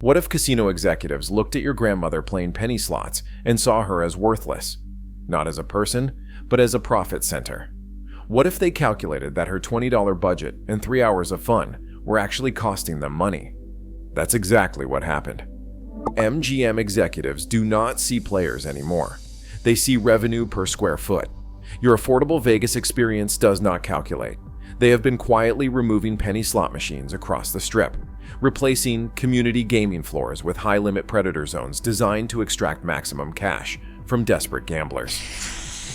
What if casino executives looked at your grandmother playing penny slots and saw her as worthless? Not as a person, but as a profit center. What if they calculated that her $20 budget and 3 hours of fun were actually costing them money? That's exactly what happened. MGM executives do not see players anymore. They see revenue per square foot. Your affordable Vegas experience does not calculate. They have been quietly removing penny slot machines across the Strip, replacing community gaming floors with high-limit predator zones designed to extract maximum cash from desperate gamblers.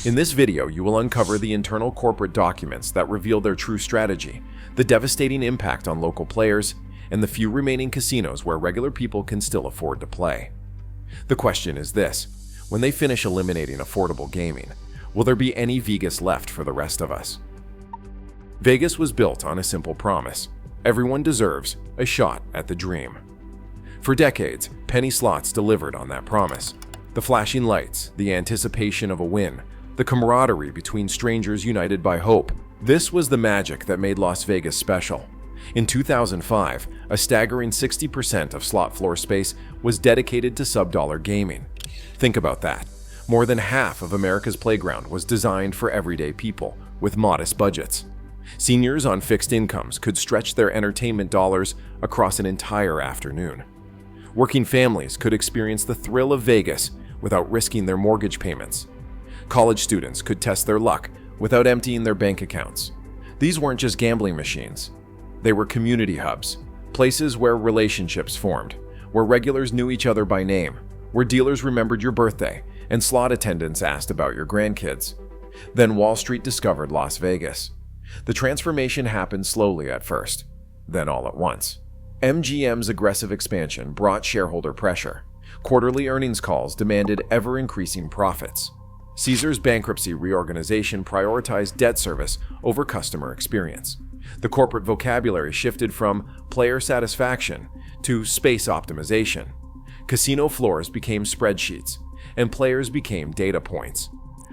In this video, you will uncover the internal corporate documents that reveal their true strategy, the devastating impact on local players, and the few remaining casinos where regular people can still afford to play. The question is this: when they finish eliminating affordable gaming, will there be any Vegas left for the rest of us? Vegas was built on a simple promise: everyone deserves a shot at the dream. For decades, penny slots delivered on that promise. The flashing lights, the anticipation of a win, the camaraderie between strangers united by hope. This was the magic that made Las Vegas special. In 2005, a staggering 60% of slot floor space was dedicated to sub-dollar gaming. Think about that. More than half of America's playground was designed for everyday people with modest budgets. Seniors on fixed incomes could stretch their entertainment dollars across an entire afternoon. Working families could experience the thrill of Vegas without risking their mortgage payments. College students could test their luck without emptying their bank accounts. These weren't just gambling machines. They were community hubs, places where relationships formed, where regulars knew each other by name, where dealers remembered your birthday, and slot attendants asked about your grandkids. Then Wall Street discovered Las Vegas. The transformation happened slowly at first, then all at once. MGM's aggressive expansion brought shareholder pressure. Quarterly earnings calls demanded ever-increasing profits. Caesars' bankruptcy reorganization prioritized debt service over customer experience. The corporate vocabulary shifted from player satisfaction to space optimization. Casino floors became spreadsheets, and players became data points.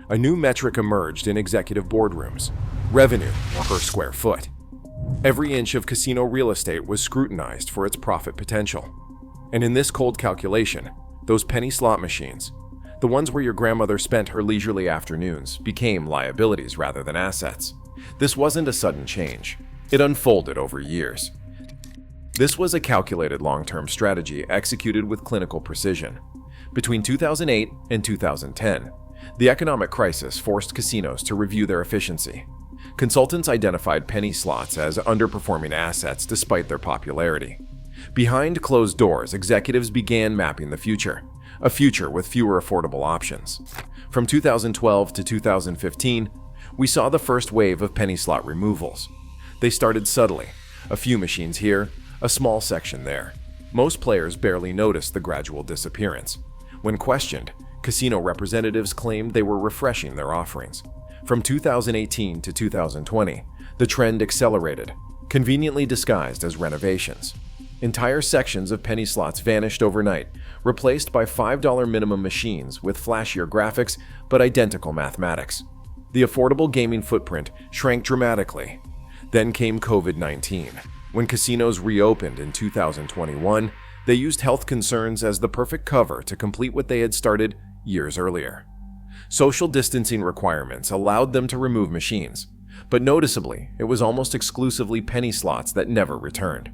A new metric emerged in executive boardrooms: revenue per square foot. Every inch of casino real estate was scrutinized for its profit potential. And in this cold calculation, those penny slot machines, the ones where your grandmother spent her leisurely afternoons, became liabilities rather than assets. This wasn't a sudden change. It unfolded over years. This was a calculated long-term strategy executed with clinical precision. Between 2008 and 2010, the economic crisis forced casinos to review their efficiency. Consultants identified penny slots as underperforming assets despite their popularity. Behind closed doors, executives began mapping the future, a future with fewer affordable options. From 2012 to 2015, we saw the first wave of penny slot removals. They started subtly, a few machines here, a small section there. Most players barely noticed the gradual disappearance. When questioned, casino representatives claimed they were refreshing their offerings. From 2018 to 2020, the trend accelerated, conveniently disguised as renovations. Entire sections of penny slots vanished overnight, replaced by $5 minimum machines with flashier graphics but identical mathematics. The affordable gaming footprint shrank dramatically. Then came COVID-19. When casinos reopened in 2021, they used health concerns as the perfect cover to complete what they had started years earlier. Social distancing requirements allowed them to remove machines, but noticeably, it was almost exclusively penny slots that never returned.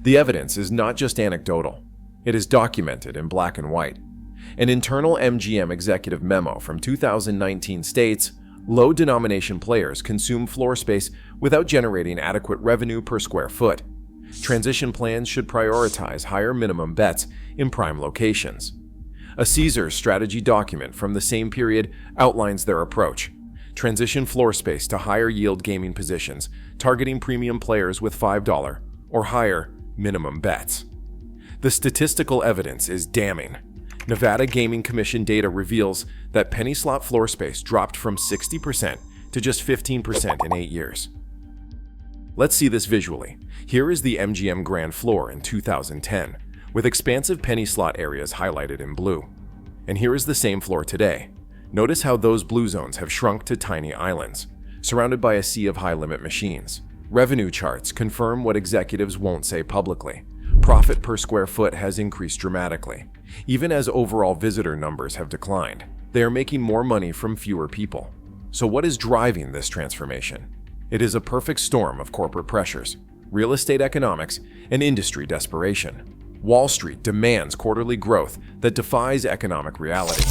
The evidence is not just anecdotal. It is documented in black and white. An internal MGM executive memo from 2019 states, low-denomination players consume floor space without generating adequate revenue per square foot. Transition plans should prioritize higher minimum bets in prime locations. A Caesars strategy document from the same period outlines their approach: transition floor space to higher-yield gaming positions, targeting premium players with $5 or higher minimum bets. The statistical evidence is damning. Nevada Gaming Commission data reveals that penny slot floor space dropped from 60% to just 15% in 8 years. Let's see this visually. Here is the MGM Grand Floor in 2010, with expansive penny slot areas highlighted in blue. And here is the same floor today. Notice how those blue zones have shrunk to tiny islands, surrounded by a sea of high-limit machines. Revenue charts confirm what executives won't say publicly. Profit per square foot has increased dramatically. Even as overall visitor numbers have declined, they are making more money from fewer people. So what is driving this transformation? It is a perfect storm of corporate pressures, real estate economics, and industry desperation. Wall Street demands quarterly growth that defies economic reality.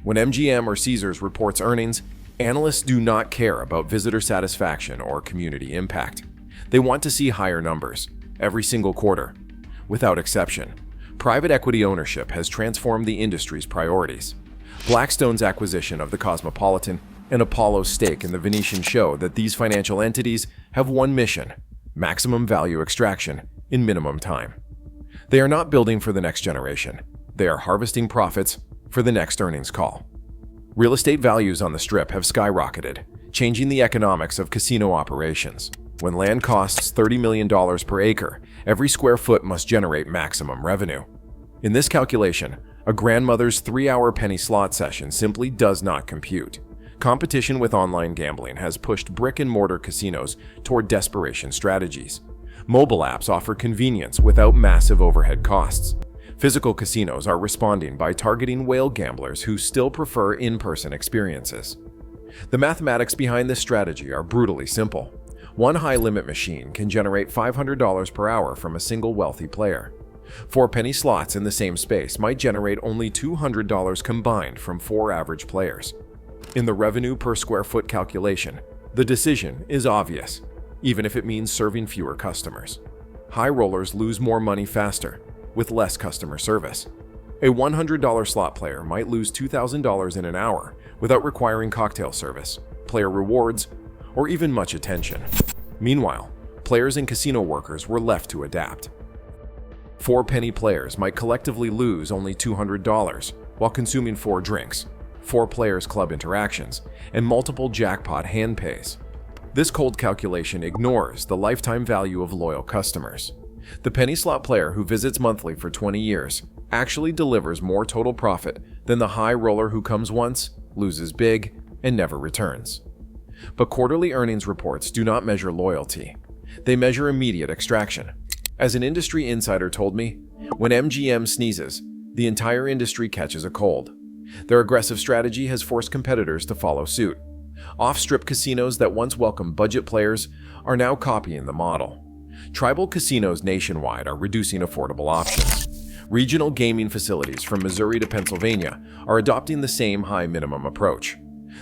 When MGM or Caesars reports earnings, analysts do not care about visitor satisfaction or community impact. They want to see higher numbers, every single quarter. Without exception, private equity ownership has transformed the industry's priorities. Blackstone's acquisition of the Cosmopolitan and Apollo's stake in the Venetian show that these financial entities have one mission: maximum value extraction in minimum time. They are not building for the next generation. They are harvesting profits for the next earnings call. Real estate values on the Strip have skyrocketed, changing the economics of casino operations. When land costs $30 million per acre, every square foot must generate maximum revenue. In this calculation, a grandmother's 3-hour penny slot session simply does not compute. Competition with online gambling has pushed brick-and-mortar casinos toward desperation strategies. Mobile apps offer convenience without massive overhead costs. Physical casinos are responding by targeting whale gamblers who still prefer in-person experiences. The mathematics behind this strategy are brutally simple. One high-limit machine can generate $500 per hour from a single wealthy player. 4 penny slots in the same space might generate only $200 combined from 4 average players. In the revenue per square foot calculation, the decision is obvious, even if it means serving fewer customers. High rollers lose more money faster, with less customer service. A $100 slot player might lose $2,000 in an hour without requiring cocktail service, player rewards, or even much attention. Meanwhile, players and casino workers were left to adapt. 4 penny players might collectively lose only $200 while consuming 4 drinks, 4 players' club interactions, and multiple jackpot hand pays. This cold calculation ignores the lifetime value of loyal customers. The penny slot player who visits monthly for 20 years actually delivers more total profit than the high roller who comes once, loses big, and never returns. But quarterly earnings reports do not measure loyalty. They measure immediate extraction. As an industry insider told me, when MGM sneezes, the entire industry catches a cold. Their aggressive strategy has forced competitors to follow suit. Off-strip casinos that once welcomed budget players are now copying the model. Tribal casinos nationwide are reducing affordable options. Regional gaming facilities from Missouri to Pennsylvania are adopting the same high minimum approach.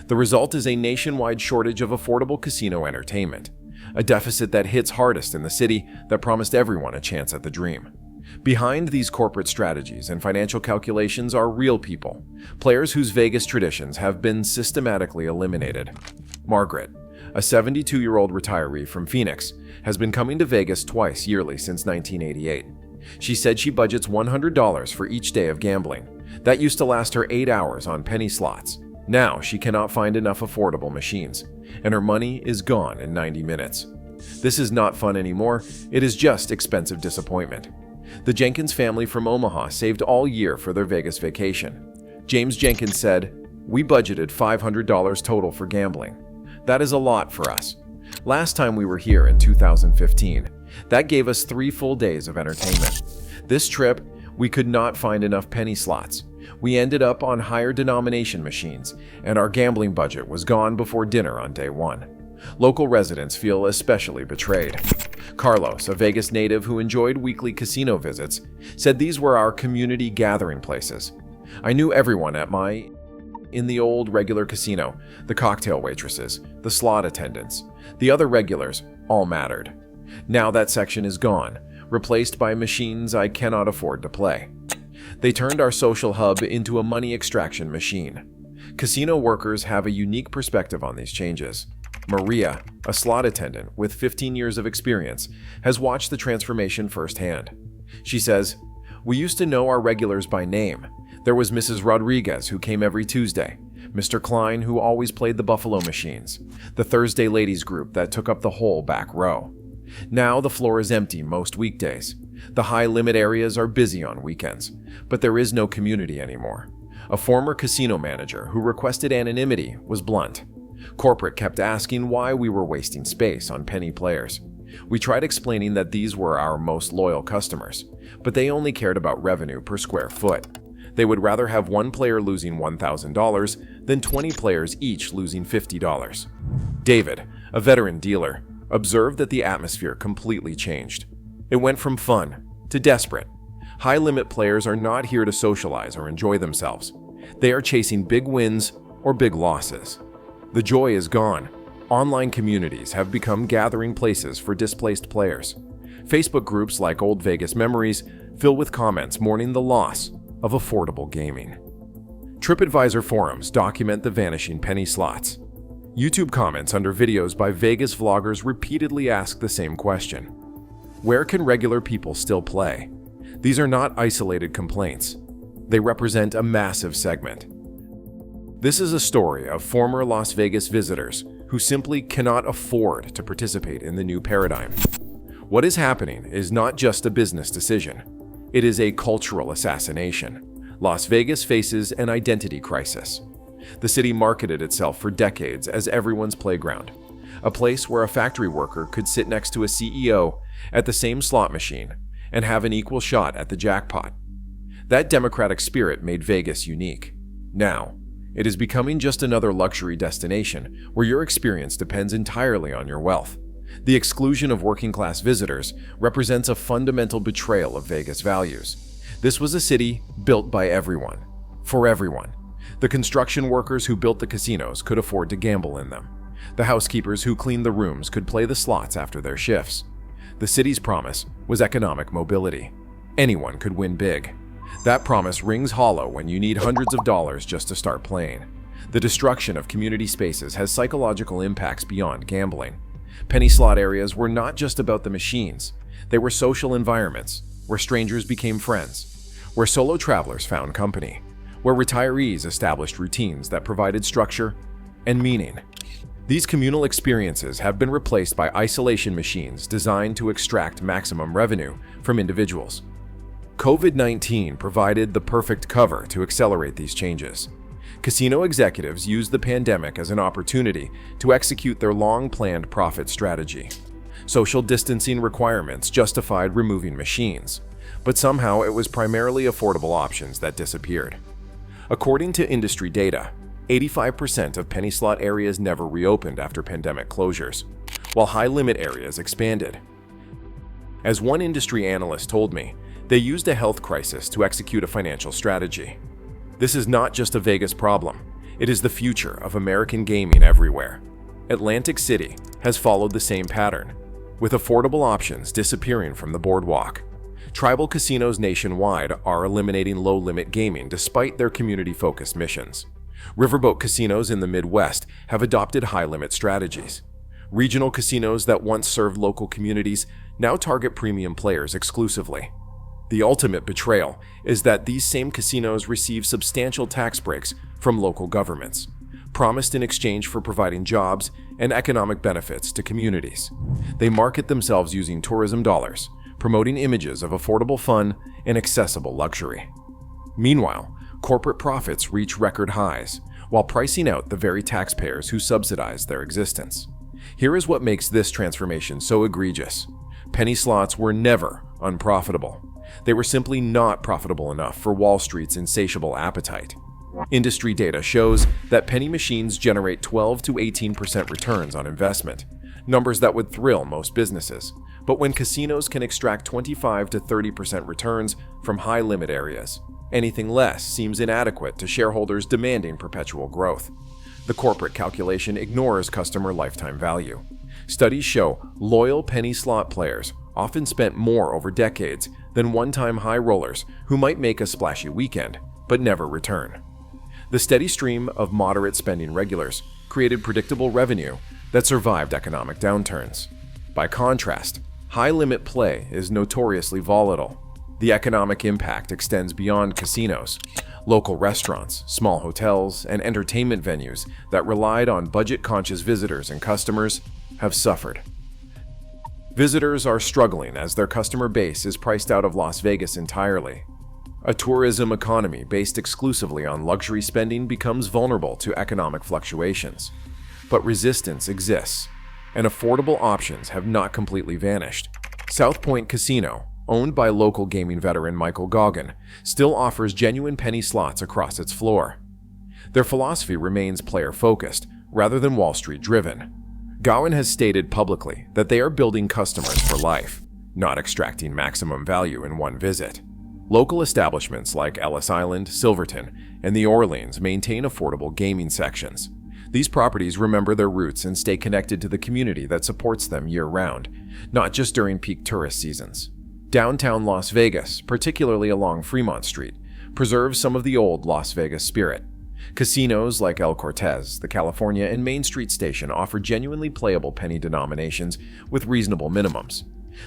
The result is a nationwide shortage of affordable casino entertainment, a deficit that hits hardest in the city that promised everyone a chance at the dream. Behind these corporate strategies and financial calculations are real people, players whose Vegas traditions have been systematically eliminated. Margaret, a 72-year-old retiree from Phoenix, has been coming to Vegas twice yearly since 1988. She said she budgets $100 for each day of gambling. That used to last her 8 hours on penny slots. Now she cannot find enough affordable machines, and her money is gone in 90 minutes. This is not fun anymore, it is just expensive disappointment. The Jenkins family from Omaha saved all year for their Vegas vacation. James Jenkins said, "We budgeted $500 total for gambling. That is a lot for us. Last time we were here in 2015, that gave us 3 full days of entertainment. This trip, we could not find enough penny slots. We ended up on higher-denomination machines, and our gambling budget was gone before dinner on day 1. Local residents feel especially betrayed." Carlos, a Vegas native who enjoyed weekly casino visits, said these were our community gathering places. "I knew everyone in the old regular casino, the cocktail waitresses, the slot attendants, the other regulars, all mattered. Now that section is gone, replaced by machines I cannot afford to play. They turned our social hub into a money extraction machine." Casino workers have a unique perspective on these changes. Maria, a slot attendant with 15 years of experience, has watched the transformation firsthand. She says, "We used to know our regulars by name. There was Mrs. Rodriguez, who came every Tuesday, Mr. Klein, who always played the Buffalo machines, the Thursday ladies group that took up the whole back row. Now the floor is empty most weekdays. The high-limit areas are busy on weekends, but there is no community anymore." A former casino manager who requested anonymity was blunt. "Corporate kept asking why we were wasting space on penny players. We tried explaining that these were our most loyal customers, But they only cared about revenue per square foot. They would rather have one player losing $1,000 than 20 players each losing $50. David, a veteran dealer, observed that the atmosphere completely changed. It went from fun to desperate. High-limit players are not here to socialize or enjoy themselves. They are chasing big wins or big losses. The joy is gone. Online communities have become gathering places for displaced players. Facebook groups like Old Vegas Memories fill with comments mourning the loss of affordable gaming. TripAdvisor forums document the vanishing penny slots. YouTube comments under videos by Vegas vloggers repeatedly ask the same question: where can regular people still play? These are not isolated complaints. They represent a massive segment. This is a story of former Las Vegas visitors who simply cannot afford to participate in the new paradigm. What is happening is not just a business decision. It is a cultural assassination. Las Vegas faces an identity crisis. The city marketed itself for decades as everyone's playground, a place where a factory worker could sit next to a CEO at the same slot machine and have an equal shot at the jackpot. That democratic spirit made Vegas unique. Now, it is becoming just another luxury destination where your experience depends entirely on your wealth. The exclusion of working-class visitors represents a fundamental betrayal of Vegas values. This was a city built by everyone, for everyone. The construction workers who built the casinos could afford to gamble in them. The housekeepers who cleaned the rooms could play the slots after their shifts. The city's promise was economic mobility. Anyone could win big. That promise rings hollow when you need hundreds of dollars just to start playing. The destruction of community spaces has psychological impacts beyond gambling. Penny slot areas were not just about the machines. They were social environments where strangers became friends, where solo travelers found company, where retirees established routines that provided structure and meaning. These communal experiences have been replaced by isolation machines designed to extract maximum revenue from individuals. COVID-19 provided the perfect cover to accelerate these changes. Casino executives used the pandemic as an opportunity to execute their long-planned profit strategy. Social distancing requirements justified removing machines, but somehow it was primarily affordable options that disappeared. According to industry data, 85% of penny slot areas never reopened after pandemic closures, while high-limit areas expanded. As one industry analyst told me, they used a health crisis to execute a financial strategy. This is not just a Vegas problem. It is the future of American gaming everywhere. Atlantic City has followed the same pattern, with affordable options disappearing from the boardwalk. Tribal casinos nationwide are eliminating low-limit gaming despite their community-focused missions. Riverboat casinos in the Midwest have adopted high-limit strategies. Regional casinos that once served local communities now target premium players exclusively. The ultimate betrayal is that these same casinos receive substantial tax breaks from local governments, promised in exchange for providing jobs and economic benefits to communities. They market themselves using tourism dollars, promoting images of affordable fun and accessible luxury. Meanwhile, corporate profits reach record highs, while pricing out the very taxpayers who subsidize their existence. Here is what makes this transformation so egregious. Penny slots were never unprofitable. They were simply not profitable enough for Wall Street's insatiable appetite. Industry data shows that penny machines generate 12 to 18% returns on investment, numbers that would thrill most businesses. But when casinos can extract 25 to 30% returns from high-limit areas, anything less seems inadequate to shareholders demanding perpetual growth. The corporate calculation ignores customer lifetime value. Studies show loyal penny slot players often spent more over decades than one-time high rollers who might make a splashy weekend but never return. The steady stream of moderate spending regulars created predictable revenue that survived economic downturns. By contrast, high-limit play is notoriously volatile. The economic impact extends beyond casinos. Local restaurants, small hotels, and entertainment venues that relied on budget-conscious visitors and customers have suffered. Visitors are struggling as their customer base is priced out of Las Vegas entirely. A tourism economy based exclusively on luxury spending becomes vulnerable to economic fluctuations. But resistance exists, and affordable options have not completely vanished. South Point Casino, owned by local gaming veteran Michael Goggin, still offers genuine penny slots across its floor. Their philosophy remains player-focused, rather than Wall Street-driven. Goggin has stated publicly that they are building customers for life, not extracting maximum value in one visit. Local establishments like Ellis Island, Silverton, and the Orleans maintain affordable gaming sections. These properties remember their roots and stay connected to the community that supports them year-round, not just during peak tourist seasons. Downtown Las Vegas, particularly along Fremont Street, preserves some of the old Las Vegas spirit. Casinos like El Cortez, the California, and Main Street Station offer genuinely playable penny denominations with reasonable minimums.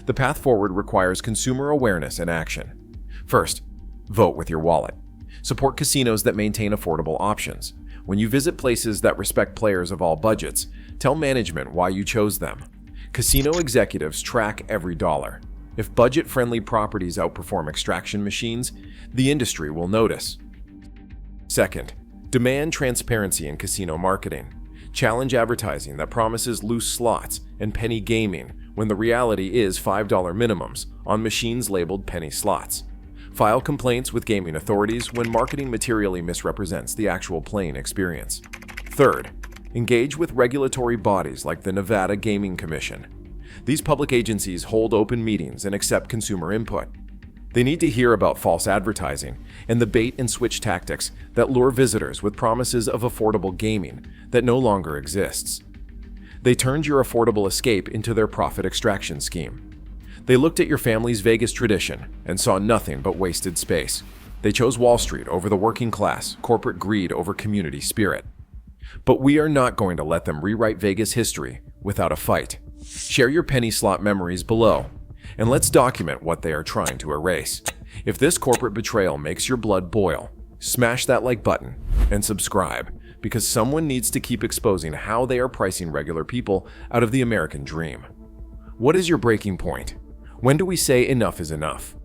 The path forward requires consumer awareness and action. First, vote with your wallet. Support casinos that maintain affordable options. When you visit places that respect players of all budgets, tell management why you chose them. Casino executives track every dollar. If budget-friendly properties outperform extraction machines, the industry will notice. Second, demand transparency in casino marketing. Challenge advertising that promises loose slots and penny gaming when the reality is $5 minimums on machines labeled penny slots. File complaints with gaming authorities when marketing materially misrepresents the actual playing experience. Third, engage with regulatory bodies like the Nevada Gaming Commission. These public agencies hold open meetings and accept consumer input. They need to hear about false advertising and the bait-and-switch tactics that lure visitors with promises of affordable gaming that no longer exists. They turned your affordable escape into their profit extraction scheme. They looked at your family's Vegas tradition and saw nothing but wasted space. They chose Wall Street over the working class, corporate greed over community spirit. But we are not going to let them rewrite Vegas history without a fight. Share your penny slot memories below, and let's document what they are trying to erase. If this corporate betrayal makes your blood boil, smash that like button and subscribe, because someone needs to keep exposing how they are pricing regular people out of the American dream. What is your breaking point? When do we say enough is enough?